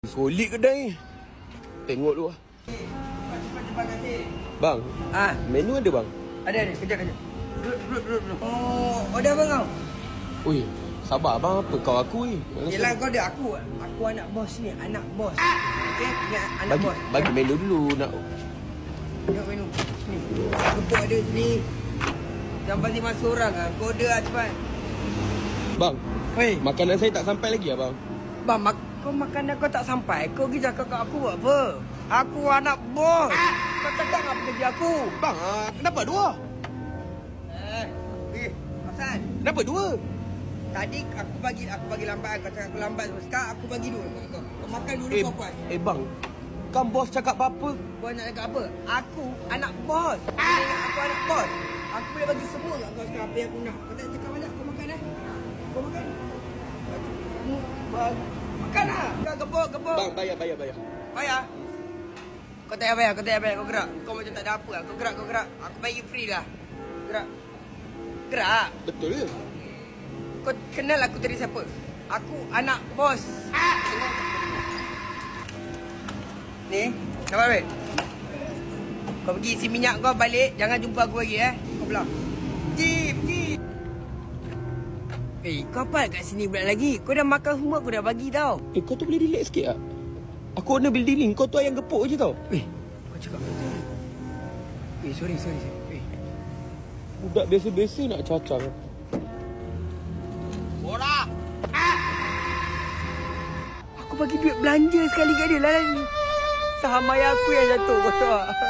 Solid kedai. Tengok dulu lah. Cepat kasih. Bang, menu ada bang? Ada. Kejap. Duduk. Oh, order apa kau? Ui, sabar bang, apa kau aku ni? Yelah kau ada aku. Aku anak bos ni, anak bos. Okey, ingat anak bos. Bagi menu dulu nak. Tengok menu. Sini. Gepuk ada sini. Jangan pasti masuk orang ah. Kau order lah cepat. Bang, Oi, makanan saya tak sampai lagi bang. bang, kau makanan kau tak sampai. Kau pergi cakap kat aku buat apa? Aku anak bos. Kau cakap apa kerja aku? Bang, kenapa dua? Hasan. Kenapa dua? Tadi aku bagi lambat. Kau cakap aku lambat. Sekarang aku bagi dua kau. Kau makan dulu kau puas. Bang, kan bos cakap apa-apa? Bos nak cakap apa? Aku anak bos. Kau ingat aku anak bos. Aku boleh bagi semua kat kau sekarang apa yang aku nak. Kau tak cakap banyak. Kau makan Kau makan. Makan lah. Kau gebuk. Bang, bayar. Bayar? Kau tak payah bayar. Kau gerak. Kau macam tak ada apa lah. Kau gerak. Aku bagi free lah. Gerak. Betul ke? Kau kenal aku tadi siapa? Aku anak bos. Ni, nampak duit? Kau pergi isi minyak kau balik. Jangan jumpa aku lagi Kau belah. Pergi. Kau apa kat sini pula lagi? Kau dah makan semua aku dah bagi tau. Kau tu boleh relax sikit tak? Aku owner building, kau tu ayam gepuk je tau. Kau cakap macam tu. Sorry. Budak biasa-biasa nak cacang. Borak. Aku bagi duit belanja sekali kat dia lah ni. Saham ayah aku yang jatuh kau tahu tak?